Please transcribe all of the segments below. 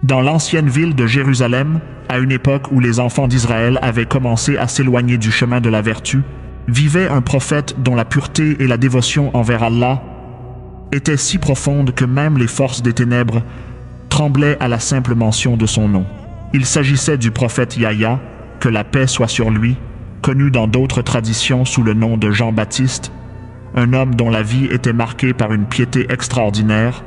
Dans l'ancienne ville de Jérusalem, à une époque où les enfants d'Israël avaient commencé à s'éloigner du chemin de la vertu, vivait un prophète dont la pureté et la dévotion envers Allah étaient si profondes que même les forces des ténèbres tremblaient à la simple mention de son nom. Il s'agissait du prophète Yahya, que la paix soit sur lui, connu dans d'autres traditions sous le nom de Jean-Baptiste, un homme dont la vie était marquée par une piété extraordinaire,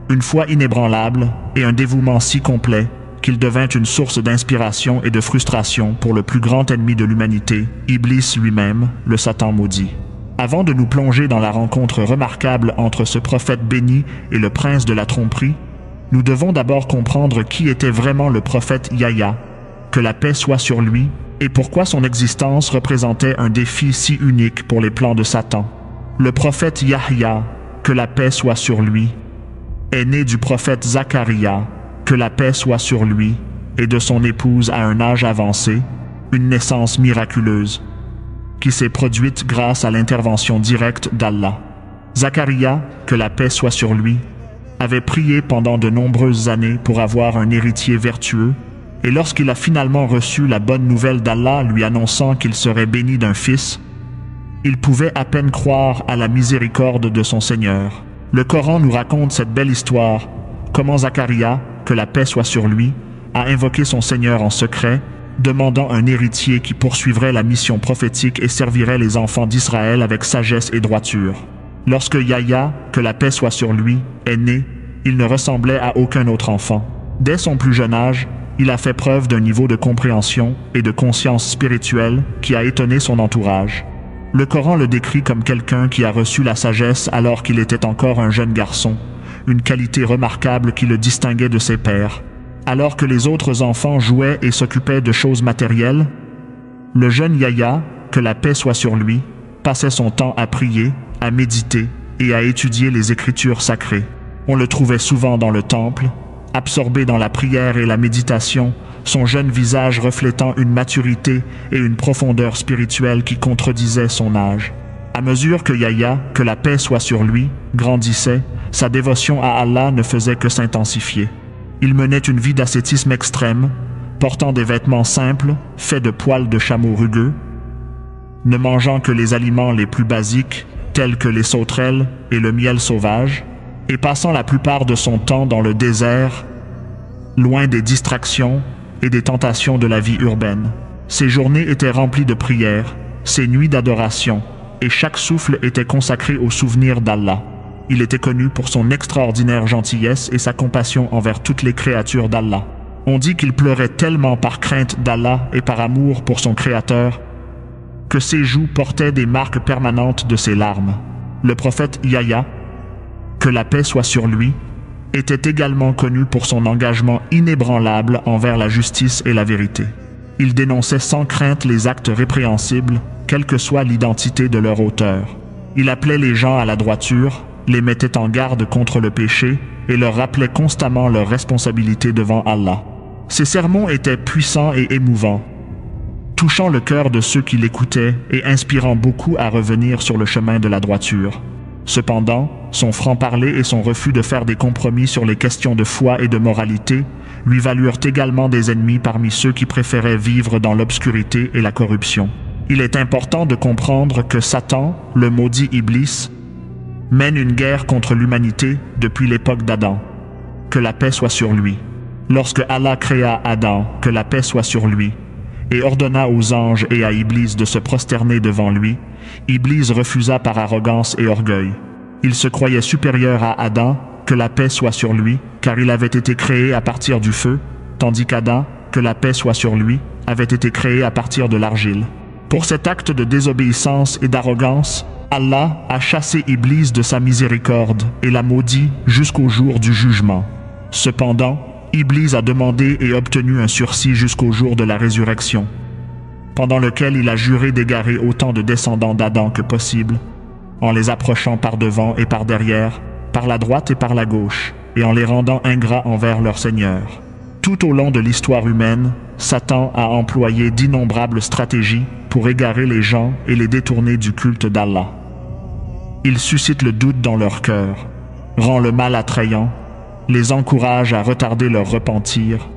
une foi inébranlable et un dévouement si complet qu'il devint une source d'inspiration et de frustration pour le plus grand ennemi de l'humanité, Iblis lui-même, le Satan maudit. Avant de nous plonger dans la rencontre remarquable entre ce prophète béni et le prince de la tromperie, nous devons d'abord comprendre qui était vraiment le prophète Yahya, que la paix soit sur lui, et pourquoi son existence représentait un défi si unique pour les plans de Satan. Le prophète Yahya, que la paix soit sur lui, est né du prophète Zacharia, que la paix soit sur lui, et de son épouse à un âge avancé, une naissance miraculeuse, qui s'est produite grâce à l'intervention directe d'Allah. Zacharia, que la paix soit sur lui, avait prié pendant de nombreuses années pour avoir un héritier vertueux, et lorsqu'il a finalement reçu la bonne nouvelle d'Allah lui annonçant qu'il serait béni d'un fils, il pouvait à peine croire à la miséricorde de son Seigneur. Le Coran nous raconte cette belle histoire, comment Zacharia, que la paix soit sur lui, a invoqué son Seigneur en secret, demandant un héritier qui poursuivrait la mission prophétique et servirait les enfants d'Israël avec sagesse et droiture. Lorsque Yahya, que la paix soit sur lui, est né, il ne ressemblait à aucun autre enfant. Dès son plus jeune âge, il a fait preuve d'un niveau de compréhension et de conscience spirituelle qui a étonné son entourage. Le Coran le décrit comme quelqu'un qui a reçu la sagesse alors qu'il était encore un jeune garçon, une qualité remarquable qui le distinguait de ses pairs. Alors que les autres enfants jouaient et s'occupaient de choses matérielles, le jeune Yahya, que la paix soit sur lui, passait son temps à prier, à méditer et à étudier les écritures sacrées. On le trouvait souvent dans le temple, absorbé dans la prière et la méditation, son jeune visage reflétant une maturité et une profondeur spirituelle qui contredisaient son âge. À mesure que Yahya, que la paix soit sur lui, grandissait, sa dévotion à Allah ne faisait que s'intensifier. Il menait une vie d'ascétisme extrême, portant des vêtements simples, faits de poils de chameau rugueux, ne mangeant que les aliments les plus basiques, tels que les sauterelles et le miel sauvage, et passant la plupart de son temps dans le désert, loin des distractions et des tentations de la vie urbaine. Ses journées étaient remplies de prières, ses nuits d'adoration, et chaque souffle était consacré au souvenir d'Allah. Il était connu pour son extraordinaire gentillesse et sa compassion envers toutes les créatures d'Allah. On dit qu'il pleurait tellement par crainte d'Allah et par amour pour son Créateur que ses joues portaient des marques permanentes de ses larmes. Le prophète Yahya, que la paix soit sur lui, était également connu pour son engagement inébranlable envers la justice et la vérité. Il dénonçait sans crainte les actes répréhensibles, quelle que soit l'identité de leur auteur. Il appelait les gens à la droiture, les mettait en garde contre le péché et leur rappelait constamment leurs responsabilités devant Allah. Ses sermons étaient puissants et émouvants, touchant le cœur de ceux qui l'écoutaient et inspirant beaucoup à revenir sur le chemin de la droiture. Cependant, son franc-parler et son refus de faire des compromis sur les questions de foi et de moralité lui valurent également des ennemis parmi ceux qui préféraient vivre dans l'obscurité et la corruption. Il est important de comprendre que Satan, le maudit Iblis, mène une guerre contre l'humanité depuis l'époque d'Adam. Que la paix soit sur lui. Lorsque Allah créa Adam, que la paix soit sur lui, et ordonna aux anges et à Iblis de se prosterner devant lui, Iblis refusa par arrogance et orgueil. Il se croyait supérieur à Adam, que la paix soit sur lui, car il avait été créé à partir du feu, tandis qu'Adam, que la paix soit sur lui, avait été créé à partir de l'argile. Pour cet acte de désobéissance et d'arrogance, Allah a chassé Iblis de sa miséricorde et l'a maudit jusqu'au jour du jugement. Cependant, Iblis a demandé et obtenu un sursis jusqu'au jour de la résurrection, pendant lequel il a juré d'égarer autant de descendants d'Adam que possible, en les approchant par devant et par derrière, par la droite et par la gauche, et en les rendant ingrats envers leur Seigneur. Tout au long de l'histoire humaine, Satan a employé d'innombrables stratégies pour égarer les gens et les détourner du culte d'Allah. Il suscite le doute dans leur cœur, rend le mal attrayant, les encourage à retarder leur repentir,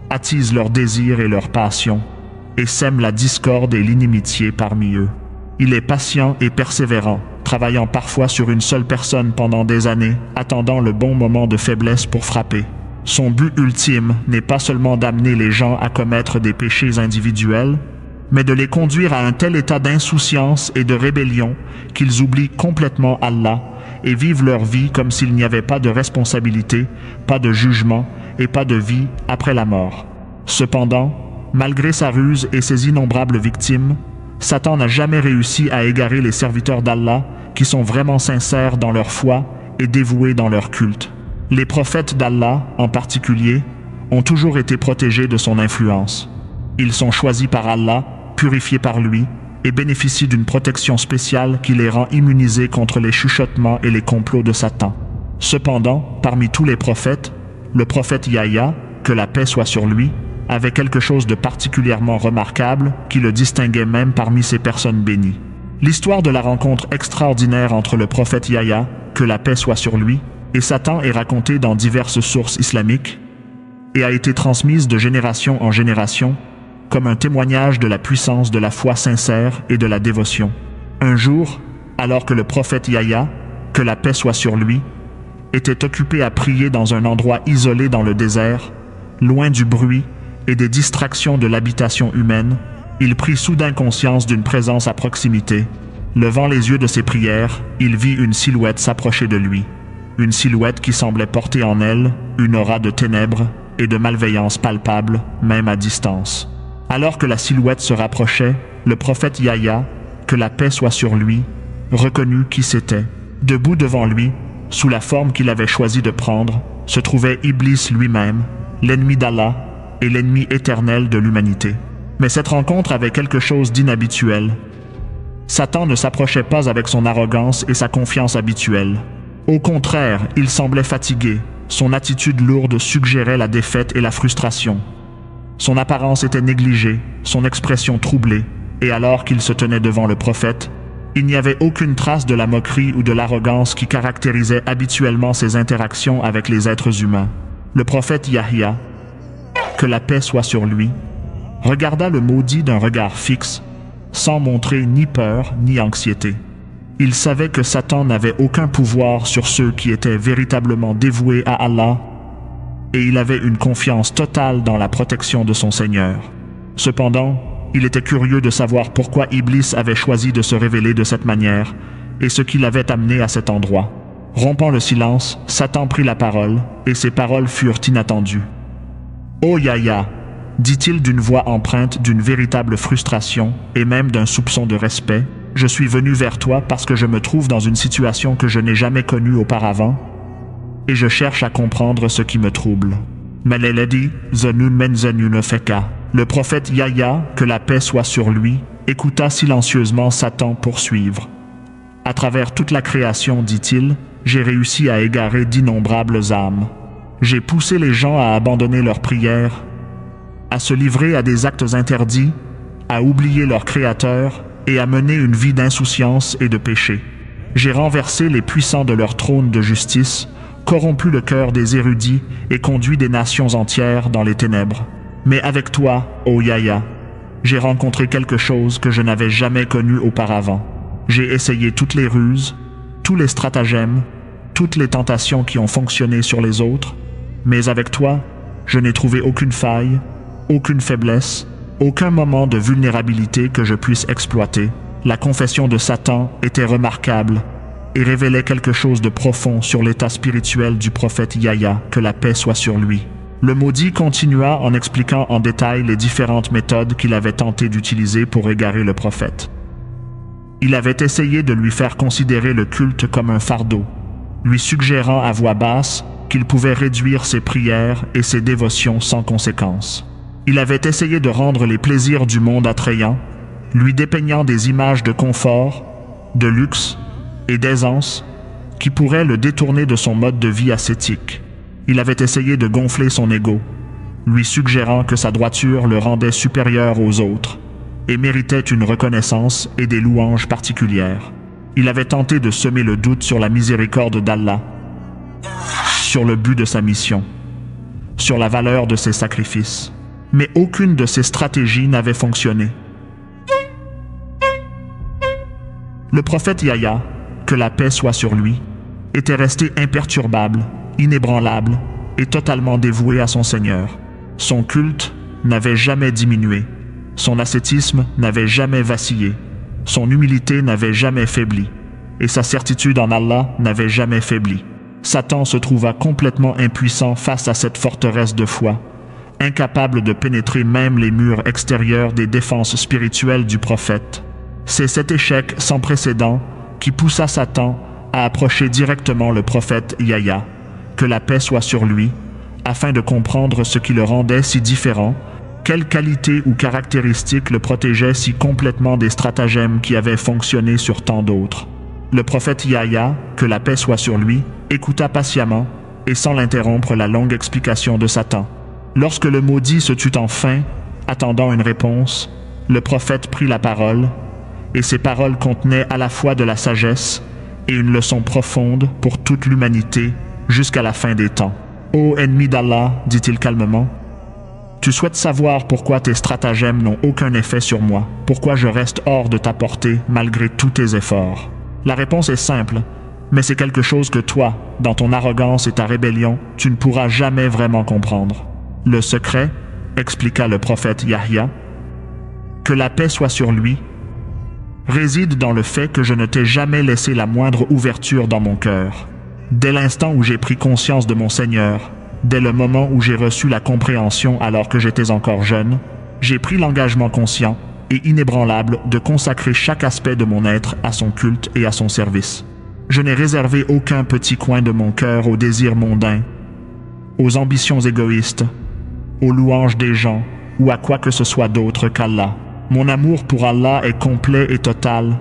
attise leurs désirs et leurs passions, et sème la discorde et l'inimitié parmi eux. Il est patient et persévérant, travaillant parfois sur une seule personne pendant des années, attendant le bon moment de faiblesse pour frapper. Son but ultime n'est pas seulement d'amener les gens à commettre des péchés individuels, mais de les conduire à un tel état d'insouciance et de rébellion qu'ils oublient complètement Allah et vivent leur vie comme s'il n'y avait pas de responsabilité, pas de jugement et pas de vie après la mort. Cependant, malgré sa ruse et ses innombrables victimes, Satan n'a jamais réussi à égarer les serviteurs d'Allah qui sont vraiment sincères dans leur foi et dévoués dans leur culte. Les prophètes d'Allah, en particulier, ont toujours été protégés de son influence. Ils sont choisis par Allah, purifiés par lui, et bénéficient d'une protection spéciale qui les rend immunisés contre les chuchotements et les complots de Satan. Cependant, parmi tous les prophètes, le prophète Yahya, que la paix soit sur lui, avait quelque chose de particulièrement remarquable qui le distinguait même parmi ces personnes bénies. L'histoire de la rencontre extraordinaire entre le prophète Yahya, que la paix soit sur lui, et Satan est racontée dans diverses sources islamiques et a été transmise de génération en génération comme un témoignage de la puissance de la foi sincère et de la dévotion. Un jour, alors que le prophète Yahya, que la paix soit sur lui, était occupé à prier dans un endroit isolé dans le désert, loin du bruit et des distractions de l'habitation humaine, il prit soudain conscience d'une présence à proximité. Levant les yeux de ses prières, il vit une silhouette s'approcher de lui. Une silhouette qui semblait porter en elle une aura de ténèbres et de malveillance palpable, même à distance. Alors que la silhouette se rapprochait, le prophète Yahya, que la paix soit sur lui, reconnut qui c'était. Debout devant lui, sous la forme qu'il avait choisi de prendre, se trouvait Iblis lui-même, l'ennemi d'Allah et l'ennemi éternel de l'humanité. Mais cette rencontre avait quelque chose d'inhabituel. Satan ne s'approchait pas avec son arrogance et sa confiance habituelle. Au contraire, il semblait fatigué. Son attitude lourde suggérait la défaite et la frustration. Son apparence était négligée, son expression troublée, et alors qu'il se tenait devant le prophète, il n'y avait aucune trace de la moquerie ou de l'arrogance qui caractérisait habituellement ses interactions avec les êtres humains. Le prophète Yahya, que la paix soit sur lui, regarda le maudit d'un regard fixe, sans montrer ni peur ni anxiété. Il savait que Satan n'avait aucun pouvoir sur ceux qui étaient véritablement dévoués à Allah, et il avait une confiance totale dans la protection de son Seigneur. Cependant, il était curieux de savoir pourquoi Iblis avait choisi de se révéler de cette manière et ce qui l'avait amené à cet endroit. Rompant le silence, Satan prit la parole, et ses paroles furent inattendues. « Oh Yahya !» dit-il d'une voix empreinte d'une véritable frustration et même d'un soupçon de respect, « Je suis venu vers toi parce que je me trouve dans une situation que je n'ai jamais connue auparavant et je cherche à comprendre ce qui me trouble. » Le prophète Yahya, que la paix soit sur lui, écouta silencieusement Satan poursuivre. « À travers toute la création, dit-il, j'ai réussi à égarer d'innombrables âmes. J'ai poussé les gens à abandonner leurs prières, à se livrer à des actes interdits, à oublier leur Créateur et à mener une vie d'insouciance et de péché. J'ai renversé les puissants de leur trône de justice, corrompu le cœur des érudits et conduit des nations entières dans les ténèbres. Mais avec toi, ô Yahya, j'ai rencontré quelque chose que je n'avais jamais connu auparavant. J'ai essayé toutes les ruses, tous les stratagèmes, toutes les tentations qui ont fonctionné sur les autres, mais avec toi, je n'ai trouvé aucune faille, aucune faiblesse, aucun moment de vulnérabilité que je puisse exploiter. La confession de Satan était remarquable et révélait quelque chose de profond sur l'état spirituel du prophète Yahya, que la paix soit sur lui. Le maudit continua en expliquant en détail les différentes méthodes qu'il avait tenté d'utiliser pour égarer le prophète. Il avait essayé de lui faire considérer le culte comme un fardeau, lui suggérant à voix basse qu'il pouvait réduire ses prières et ses dévotions sans conséquence. Il avait essayé de rendre les plaisirs du monde attrayants, lui dépeignant des images de confort, de luxe et d'aisance qui pourraient le détourner de son mode de vie ascétique. Il avait essayé de gonfler son ego, lui suggérant que sa droiture le rendait supérieur aux autres et méritait une reconnaissance et des louanges particulières. Il avait tenté de semer le doute sur la miséricorde d'Allah, sur le but de sa mission, sur la valeur de ses sacrifices. Mais aucune de ces stratégies n'avait fonctionné. Le prophète Yahya, que la paix soit sur lui, était resté imperturbable, inébranlable et totalement dévoué à son Seigneur. Son culte n'avait jamais diminué, son ascétisme n'avait jamais vacillé, son humilité n'avait jamais faibli, et sa certitude en Allah n'avait jamais faibli. Satan se trouva complètement impuissant face à cette forteresse de foi, incapable de pénétrer même les murs extérieurs des défenses spirituelles du prophète. C'est cet échec sans précédent qui poussa Satan à approcher directement le prophète Yahya, que la paix soit sur lui, afin de comprendre ce qui le rendait si différent, quelles qualités ou caractéristiques le protégeaient si complètement des stratagèmes qui avaient fonctionné sur tant d'autres. Le prophète Yahya, que la paix soit sur lui, écouta patiemment et sans l'interrompre la longue explication de Satan. Lorsque le maudit se tut enfin, attendant une réponse, le prophète prit la parole, et ces paroles contenaient à la fois de la sagesse et une leçon profonde pour toute l'humanité jusqu'à la fin des temps. « Ô ennemi d'Allah, dit-il calmement, tu souhaites savoir pourquoi tes stratagèmes n'ont aucun effet sur moi, pourquoi je reste hors de ta portée malgré tous tes efforts. La réponse est simple, mais c'est quelque chose que toi, dans ton arrogance et ta rébellion, tu ne pourras jamais vraiment comprendre. Le secret, expliqua le prophète Yahya, que la paix soit sur lui, réside dans le fait que je ne t'ai jamais laissé la moindre ouverture dans mon cœur. Dès l'instant où j'ai pris conscience de mon Seigneur, dès le moment où j'ai reçu la compréhension alors que j'étais encore jeune, j'ai pris l'engagement conscient et inébranlable de consacrer chaque aspect de mon être à son culte et à son service. Je n'ai réservé aucun petit coin de mon cœur aux désirs mondains, aux ambitions égoïstes, aux louanges des gens ou à quoi que ce soit d'autre qu'Allah. Mon amour pour Allah est complet et total,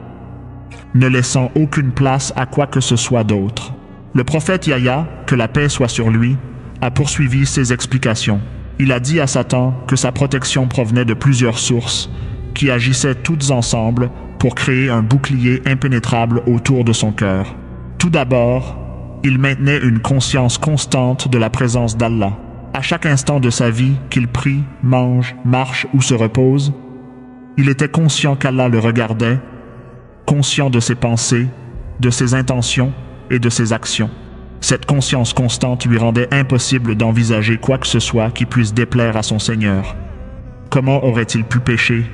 ne laissant aucune place à quoi que ce soit d'autre. Le prophète Yahya, que la paix soit sur lui, a poursuivi ses explications. Il a dit à Satan que sa protection provenait de plusieurs sources, qui agissaient toutes ensemble pour créer un bouclier impénétrable autour de son cœur. Tout d'abord, il maintenait une conscience constante de la présence d'Allah. À chaque instant de sa vie, qu'il prie, mange, marche ou se repose, il était conscient qu'Allah le regardait, conscient de ses pensées, de ses intentions et de ses actions. Cette conscience constante lui rendait impossible d'envisager quoi que ce soit qui puisse déplaire à son Seigneur. Comment aurait-il pu pécher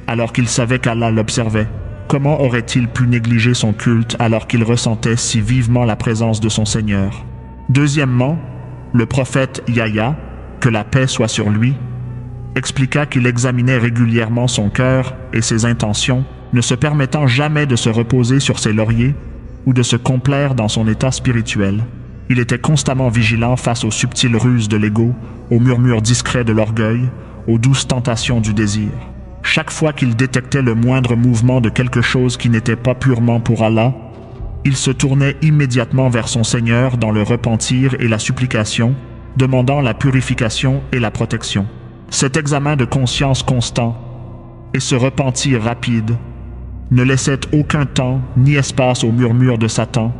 alors qu'il savait qu'Allah l'observait? Comment aurait-il pu négliger son culte alors qu'il ressentait si vivement la présence de son Seigneur? Deuxièmement, le prophète Yahya, que la paix soit sur lui, expliqua qu'il examinait régulièrement son cœur et ses intentions, ne se permettant jamais de se reposer sur ses lauriers ou de se complaire dans son état spirituel. Il était constamment vigilant face aux subtiles ruses de l'ego, aux murmures discrets de l'orgueil, aux douces tentations du désir. Chaque fois qu'il détectait le moindre mouvement de quelque chose qui n'était pas purement pour Allah, il se tournait immédiatement vers son Seigneur dans le repentir et la supplication, demandant la purification et la protection. Cet examen de conscience constant et ce repentir rapide ne laissait aucun temps ni espace aux murmures de Satan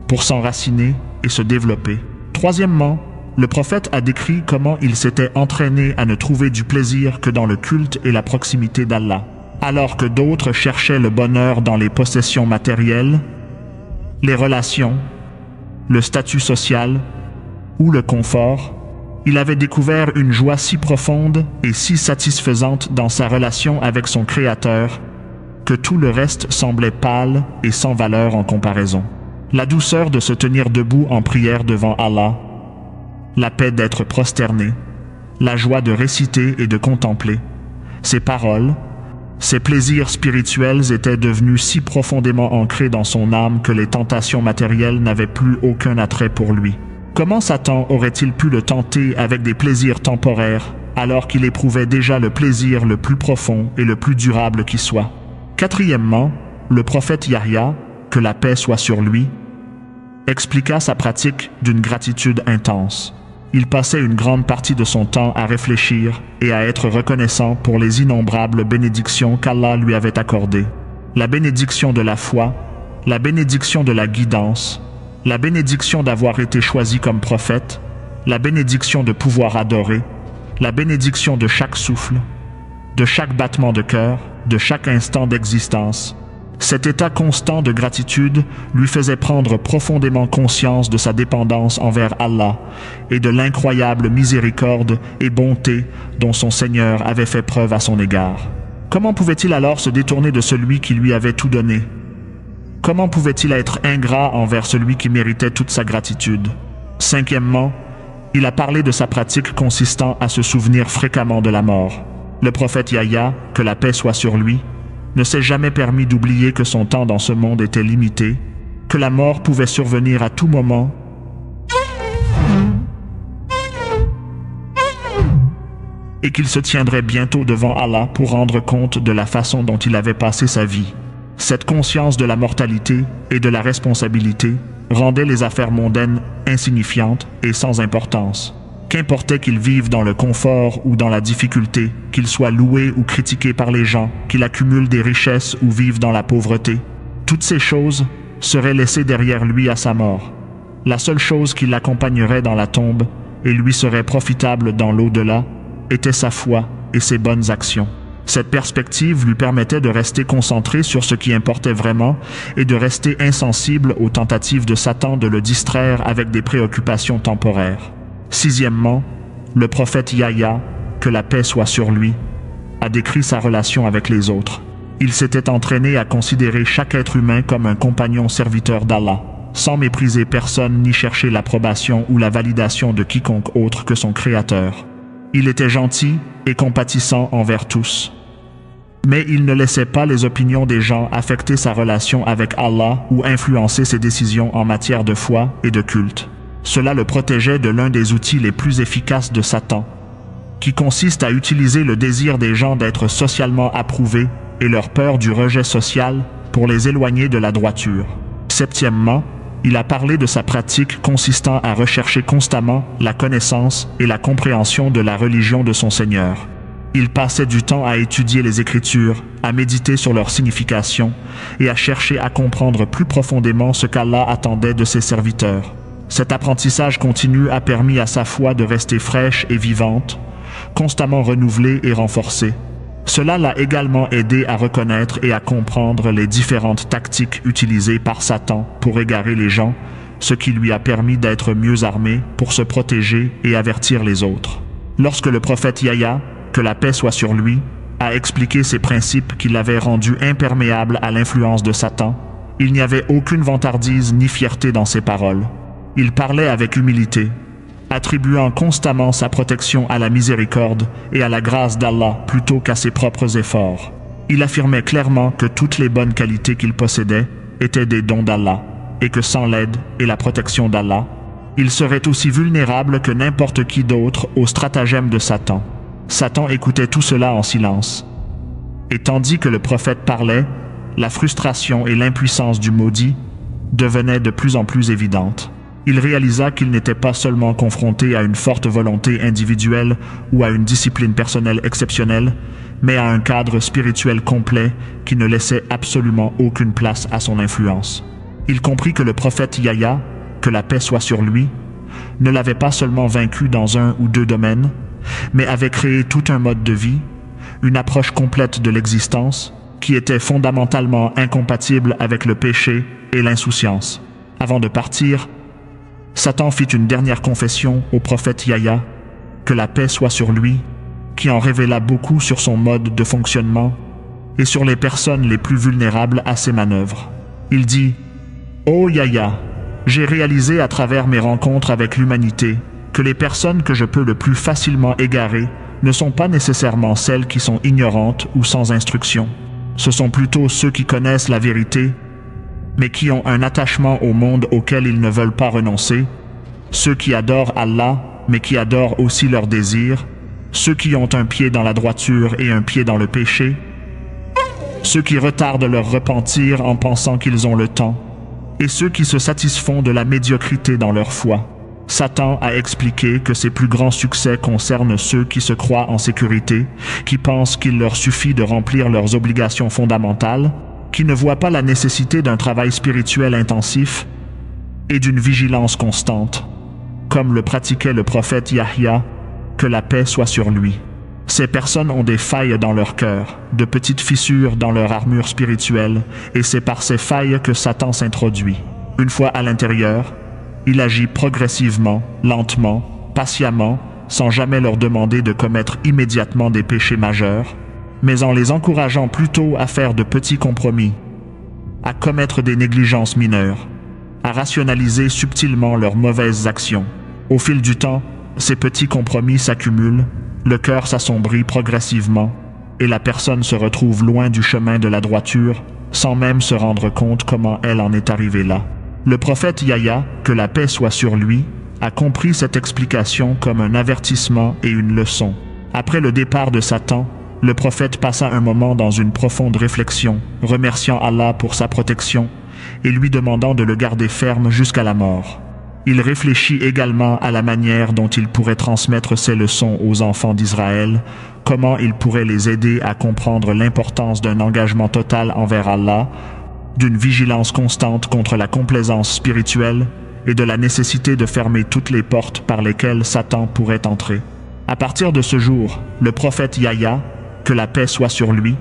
pour s'enraciner et se développer. Troisièmement, le prophète a décrit comment il s'était entraîné à ne trouver du plaisir que dans le culte et la proximité d'Allah. Alors que d'autres cherchaient le bonheur dans les possessions matérielles, les relations, le statut social ou le confort, il avait découvert une joie si profonde et si satisfaisante dans sa relation avec son Créateur que tout le reste semblait pâle et sans valeur en comparaison. La douceur de se tenir debout en prière devant Allah, la paix d'être prosterné, la joie de réciter et de contempler, ses paroles, ses plaisirs spirituels étaient devenus si profondément ancrés dans son âme que les tentations matérielles n'avaient plus aucun attrait pour lui. Comment Satan aurait-il pu le tenter avec des plaisirs temporaires alors qu'il éprouvait déjà le plaisir le plus profond et le plus durable qui soit? Quatrièmement, le prophète Yahya, que la paix soit sur lui, expliqua sa pratique d'une gratitude intense. Il passait une grande partie de son temps à réfléchir et à être reconnaissant pour les innombrables bénédictions qu'Allah lui avait accordées. La bénédiction de la foi, la bénédiction de la guidance, la bénédiction d'avoir été choisi comme prophète, la bénédiction de pouvoir adorer, la bénédiction de chaque souffle, de chaque battement de cœur, de chaque instant d'existence. Cet état constant de gratitude lui faisait prendre profondément conscience de sa dépendance envers Allah et de l'incroyable miséricorde et bonté dont son Seigneur avait fait preuve à son égard. Comment pouvait-il alors se détourner de celui qui lui avait tout donné? Comment pouvait-il être ingrat envers celui qui méritait toute sa gratitude? Cinquièmement, il a parlé de sa pratique consistant à se souvenir fréquemment de la mort. Le prophète Yahya, que la paix soit sur lui, ne s'est jamais permis d'oublier que son temps dans ce monde était limité, que la mort pouvait survenir à tout moment et qu'il se tiendrait bientôt devant Allah pour rendre compte de la façon dont il avait passé sa vie. Cette conscience de la mortalité et de la responsabilité rendait les affaires mondaines insignifiantes et sans importance. Qu'importait qu'il vive dans le confort ou dans la difficulté, qu'il soit loué ou critiqué par les gens, qu'il accumule des richesses ou vive dans la pauvreté, toutes ces choses seraient laissées derrière lui à sa mort. La seule chose qui l'accompagnerait dans la tombe et lui serait profitable dans l'au-delà était sa foi et ses bonnes actions. Cette perspective lui permettait de rester concentré sur ce qui importait vraiment et de rester insensible aux tentatives de Satan de le distraire avec des préoccupations temporaires. Sixièmement, le prophète Yahya, que la paix soit sur lui, a décrit sa relation avec les autres. Il s'était entraîné à considérer chaque être humain comme un compagnon serviteur d'Allah, sans mépriser personne ni chercher l'approbation ou la validation de quiconque autre que son Créateur. Il était gentil et compatissant envers tous. Mais il ne laissait pas les opinions des gens affecter sa relation avec Allah ou influencer ses décisions en matière de foi et de culte. Cela le protégeait de l'un des outils les plus efficaces de Satan, qui consiste à utiliser le désir des gens d'être socialement approuvés et leur peur du rejet social pour les éloigner de la droiture. Septièmement, il a parlé de sa pratique consistant à rechercher constamment la connaissance et la compréhension de la religion de son Seigneur. Il passait du temps à étudier les Écritures, à méditer sur leur signification et à chercher à comprendre plus profondément ce qu'Allah attendait de ses serviteurs. Cet apprentissage continu a permis à sa foi de rester fraîche et vivante, constamment renouvelée et renforcée. Cela l'a également aidé à reconnaître et à comprendre les différentes tactiques utilisées par Satan pour égarer les gens, ce qui lui a permis d'être mieux armé pour se protéger et avertir les autres. Lorsque le prophète Yahya, que la paix soit sur lui, a expliqué ces principes qui l'avaient rendu imperméable à l'influence de Satan, il n'y avait aucune vantardise ni fierté dans ses paroles. Il parlait avec humilité, attribuant constamment sa protection à la miséricorde et à la grâce d'Allah plutôt qu'à ses propres efforts. Il affirmait clairement que toutes les bonnes qualités qu'il possédait étaient des dons d'Allah, et que sans l'aide et la protection d'Allah, il serait aussi vulnérable que n'importe qui d'autre aux stratagèmes de Satan. Satan écoutait tout cela en silence. Et tandis que le prophète parlait, la frustration et l'impuissance du maudit devenaient de plus en plus évidentes. Il réalisa qu'il n'était pas seulement confronté à une forte volonté individuelle ou à une discipline personnelle exceptionnelle, mais à un cadre spirituel complet qui ne laissait absolument aucune place à son influence. Il comprit que le prophète Yahya, que la paix soit sur lui, ne l'avait pas seulement vaincu dans un ou deux domaines, mais avait créé tout un mode de vie, une approche complète de l'existence, qui était fondamentalement incompatible avec le péché et l'insouciance. Avant de partir, Satan fit une dernière confession au prophète Yahya, que la paix soit sur lui, qui en révéla beaucoup sur son mode de fonctionnement et sur les personnes les plus vulnérables à ses manœuvres. Il dit « Ô Yahya, j'ai réalisé à travers mes rencontres avec l'humanité que les personnes que je peux le plus facilement égarer ne sont pas nécessairement celles qui sont ignorantes ou sans instruction. Ce sont plutôt ceux qui connaissent la vérité, mais qui ont un attachement au monde auquel ils ne veulent pas renoncer, ceux qui adorent Allah, mais qui adorent aussi leurs désirs, ceux qui ont un pied dans la droiture et un pied dans le péché, ceux qui retardent leur repentir en pensant qu'ils ont le temps, et ceux qui se satisfont de la médiocrité dans leur foi. Satan a expliqué que ses plus grands succès concernent ceux qui se croient en sécurité, qui pensent qu'il leur suffit de remplir leurs obligations fondamentales, qui ne voient pas la nécessité d'un travail spirituel intensif et d'une vigilance constante, comme le pratiquait le prophète Yahya, que la paix soit sur lui. Ces personnes ont des failles dans leur cœur, de petites fissures dans leur armure spirituelle, et c'est par ces failles que Satan s'introduit. Une fois à l'intérieur, il agit progressivement, lentement, patiemment, sans jamais leur demander de commettre immédiatement des péchés majeurs, mais en les encourageant plutôt à faire de petits compromis, à commettre des négligences mineures, à rationaliser subtilement leurs mauvaises actions. Au fil du temps, ces petits compromis s'accumulent, le cœur s'assombrit progressivement, et la personne se retrouve loin du chemin de la droiture, sans même se rendre compte comment elle en est arrivée là. Le prophète Yahya, que la paix soit sur lui, a compris cette explication comme un avertissement et une leçon. Après le départ de Satan, le prophète passa un moment dans une profonde réflexion, remerciant Allah pour sa protection et lui demandant de le garder ferme jusqu'à la mort. Il réfléchit également à la manière dont il pourrait transmettre ces leçons aux enfants d'Israël, comment il pourrait les aider à comprendre l'importance d'un engagement total envers Allah, d'une vigilance constante contre la complaisance spirituelle et de la nécessité de fermer toutes les portes par lesquelles Satan pourrait entrer. À partir de ce jour, le prophète Yahya, que la paix soit sur lui,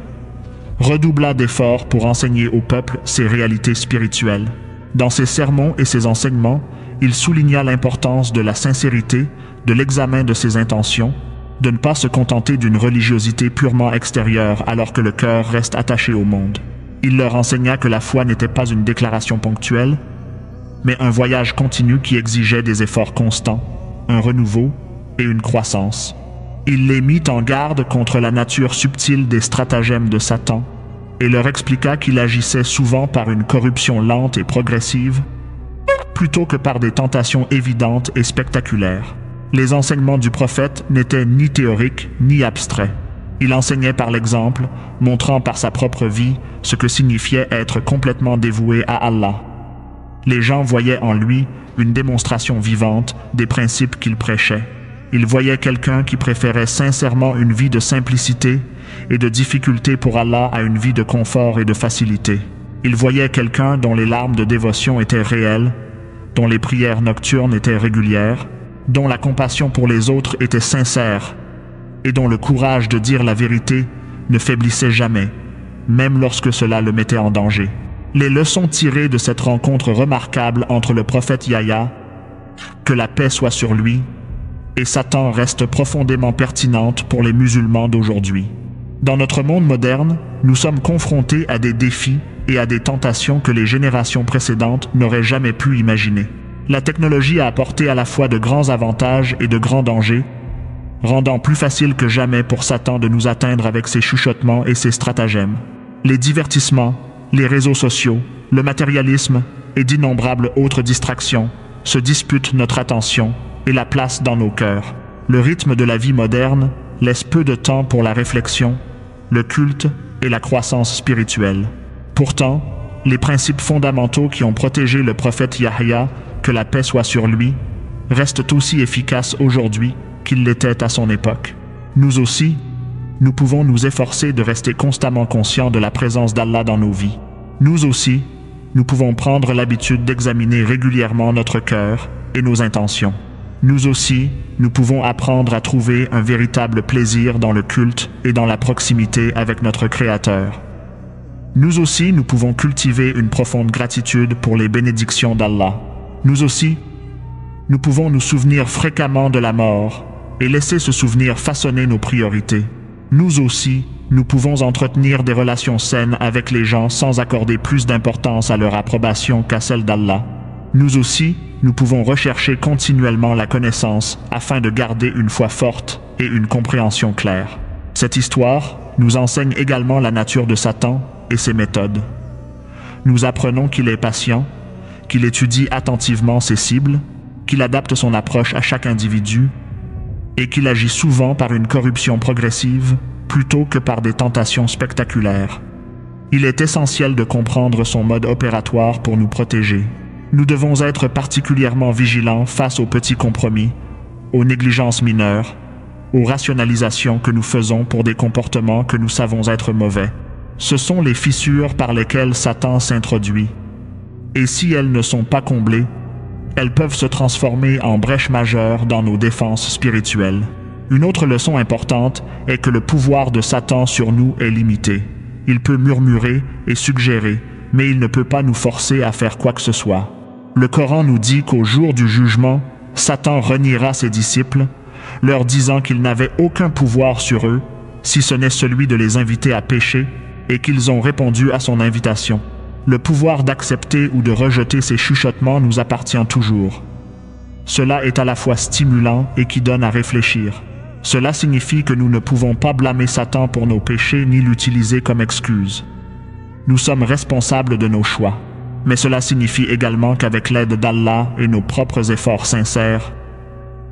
redoubla d'efforts pour enseigner au peuple ces réalités spirituelles. Dans ses sermons et ses enseignements, il souligna l'importance de la sincérité, de l'examen de ses intentions, de ne pas se contenter d'une religiosité purement extérieure alors que le cœur reste attaché au monde. Il leur enseigna que la foi n'était pas une déclaration ponctuelle, mais un voyage continu qui exigeait des efforts constants, un renouveau et une croissance. Il les mit en garde contre la nature subtile des stratagèmes de Satan et leur expliqua qu'il agissait souvent par une corruption lente et progressive, plutôt que par des tentations évidentes et spectaculaires. Les enseignements du prophète n'étaient ni théoriques ni abstraits. Il enseignait par l'exemple, montrant par sa propre vie ce que signifiait être complètement dévoué à Allah. Les gens voyaient en lui une démonstration vivante des principes qu'il prêchait. Ils voyaient quelqu'un qui préférait sincèrement une vie de simplicité et de difficulté pour Allah à une vie de confort et de facilité. Ils voyaient quelqu'un dont les larmes de dévotion étaient réelles, dont les prières nocturnes étaient régulières, dont la compassion pour les autres était sincère, et dont le courage de dire la vérité ne faiblissait jamais, même lorsque cela le mettait en danger. Les leçons tirées de cette rencontre remarquable entre le prophète Yahya, que la paix soit sur lui, et Satan restent profondément pertinentes pour les musulmans d'aujourd'hui. Dans notre monde moderne, nous sommes confrontés à des défis et à des tentations que les générations précédentes n'auraient jamais pu imaginer. La technologie a apporté à la fois de grands avantages et de grands dangers, rendant plus facile que jamais pour Satan de nous atteindre avec ses chuchotements et ses stratagèmes. Les divertissements, les réseaux sociaux, le matérialisme et d'innombrables autres distractions se disputent notre attention et la place dans nos cœurs. Le rythme de la vie moderne laisse peu de temps pour la réflexion, le culte et la croissance spirituelle. Pourtant, les principes fondamentaux qui ont protégé le prophète Yahya, que la paix soit sur lui, restent aussi efficaces aujourd'hui qu'ils l'étaient à son époque. Nous aussi, nous pouvons nous efforcer de rester constamment conscients de la présence d'Allah dans nos vies. Nous aussi, nous pouvons prendre l'habitude d'examiner régulièrement notre cœur et nos intentions. Nous aussi, nous pouvons apprendre à trouver un véritable plaisir dans le culte et dans la proximité avec notre Créateur. Nous aussi, nous pouvons cultiver une profonde gratitude pour les bénédictions d'Allah. Nous aussi, nous pouvons nous souvenir fréquemment de la mort et laisser ce souvenir façonner nos priorités. Nous aussi, nous pouvons entretenir des relations saines avec les gens sans accorder plus d'importance à leur approbation qu'à celle d'Allah. Nous aussi, nous pouvons rechercher continuellement la connaissance afin de garder une foi forte et une compréhension claire. Cette histoire nous enseigne également la nature de Satan et ses méthodes. Nous apprenons qu'il est patient, qu'il étudie attentivement ses cibles, qu'il adapte son approche à chaque individu et qu'il agit souvent par une corruption progressive plutôt que par des tentations spectaculaires. Il est essentiel de comprendre son mode opératoire pour nous protéger. Nous devons être particulièrement vigilants face aux petits compromis, aux négligences mineures, aux rationalisations que nous faisons pour des comportements que nous savons être mauvais. Ce sont les fissures par lesquelles Satan s'introduit. Et si elles ne sont pas comblées, elles peuvent se transformer en brèches majeures dans nos défenses spirituelles. Une autre leçon importante est que le pouvoir de Satan sur nous est limité. Il peut murmurer et suggérer, mais il ne peut pas nous forcer à faire quoi que ce soit. Le Coran nous dit qu'au jour du jugement, Satan reniera ses disciples, leur disant qu'ils n'avaient aucun pouvoir sur eux, si ce n'est celui de les inviter à pécher, et qu'ils ont répondu à son invitation. Le pouvoir d'accepter ou de rejeter ces chuchotements nous appartient toujours. Cela est à la fois stimulant et qui donne à réfléchir. Cela signifie que nous ne pouvons pas blâmer Satan pour nos péchés ni l'utiliser comme excuse. Nous sommes responsables de nos choix. Mais cela signifie également qu'avec l'aide d'Allah et nos propres efforts sincères,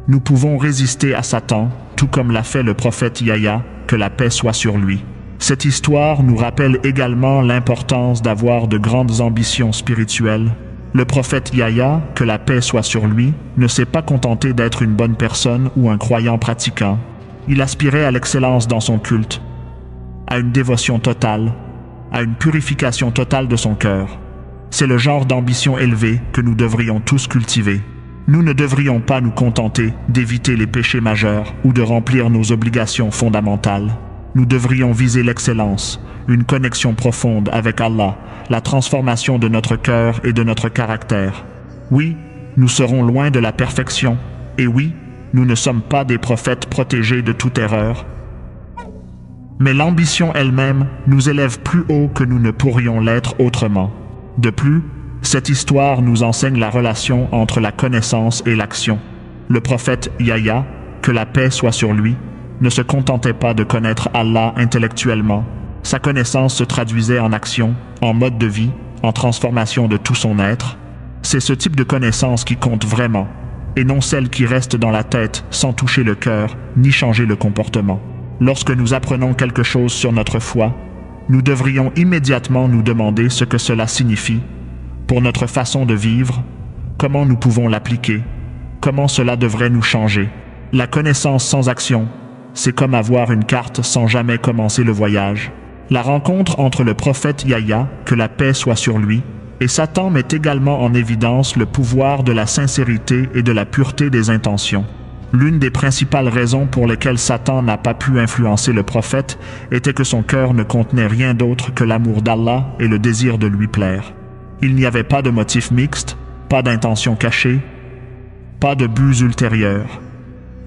nous pouvons résister à Satan, tout comme l'a fait le prophète Yahya, que la paix soit sur lui. Cette histoire nous rappelle également l'importance d'avoir de grandes ambitions spirituelles. Le prophète Yahya, que la paix soit sur lui, ne s'est pas contenté d'être une bonne personne ou un croyant pratiquant. Il aspirait à l'excellence dans son culte, à une dévotion totale, à une purification totale de son cœur. C'est le genre d'ambition élevée que nous devrions tous cultiver. Nous ne devrions pas nous contenter d'éviter les péchés majeurs ou de remplir nos obligations fondamentales. Nous devrions viser l'excellence, une connexion profonde avec Allah, la transformation de notre cœur et de notre caractère. Oui, nous serons loin de la perfection, et oui, nous ne sommes pas des prophètes protégés de toute erreur. Mais l'ambition elle-même nous élève plus haut que nous ne pourrions l'être autrement. De plus, cette histoire nous enseigne la relation entre la connaissance et l'action. Le prophète Yahya, que la paix soit sur lui, ne se contentait pas de connaître Allah intellectuellement. Sa connaissance se traduisait en action, en mode de vie, en transformation de tout son être. C'est ce type de connaissance qui compte vraiment, et non celle qui reste dans la tête sans toucher le cœur, ni changer le comportement. Lorsque nous apprenons quelque chose sur notre foi, nous devrions immédiatement nous demander ce que cela signifie pour notre façon de vivre, comment nous pouvons l'appliquer, comment cela devrait nous changer. La connaissance sans action, c'est comme avoir une carte sans jamais commencer le voyage. La rencontre entre le prophète Yahya, que la paix soit sur lui, et Satan met également en évidence le pouvoir de la sincérité et de la pureté des intentions. L'une des principales raisons pour lesquelles Satan n'a pas pu influencer le prophète était que son cœur ne contenait rien d'autre que l'amour d'Allah et le désir de lui plaire. Il n'y avait pas de motif mixte, pas d'intention cachée, pas de buts ultérieurs.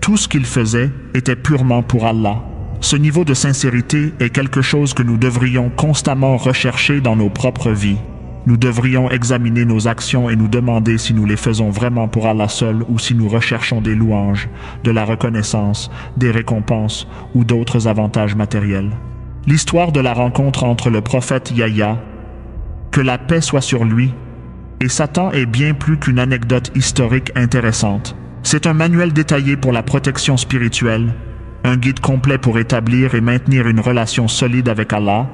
Tout ce qu'il faisait était purement pour Allah. Ce niveau de sincérité est quelque chose que nous devrions constamment rechercher dans nos propres vies. Nous devrions examiner nos actions et nous demander si nous les faisons vraiment pour Allah seul ou si nous recherchons des louanges, de la reconnaissance, des récompenses ou d'autres avantages matériels. L'histoire de la rencontre entre le prophète Yahya, que la paix soit sur lui, et Satan est bien plus qu'une anecdote historique intéressante. C'est un manuel détaillé pour la protection spirituelle, un guide complet pour établir et maintenir une relation solide avec Allah,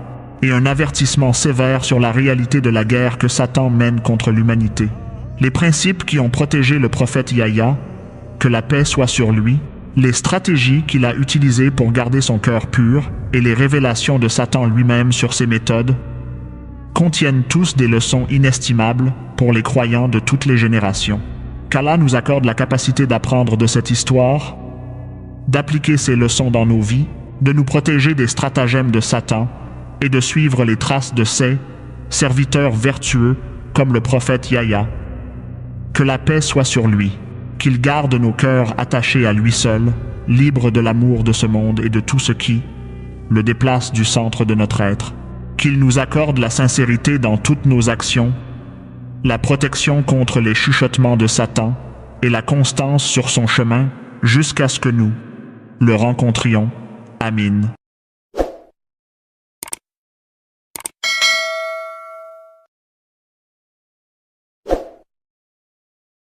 et un avertissement sévère sur la réalité de la guerre que Satan mène contre l'humanité. Les principes qui ont protégé le prophète Yahya, que la paix soit sur lui, les stratégies qu'il a utilisées pour garder son cœur pur, et les révélations de Satan lui-même sur ses méthodes, contiennent tous des leçons inestimables pour les croyants de toutes les générations. Qu'Allah nous accorde la capacité d'apprendre de cette histoire, d'appliquer ces leçons dans nos vies, de nous protéger des stratagèmes de Satan et de suivre les traces de ces serviteurs vertueux comme le prophète Yahya. Que la paix soit sur lui, qu'il garde nos cœurs attachés à lui seul, libres de l'amour de ce monde et de tout ce qui le déplace du centre de notre être, qu'il nous accorde la sincérité dans toutes nos actions, la protection contre les chuchotements de Satan et la constance sur son chemin jusqu'à ce que nous le rencontrions. Amin.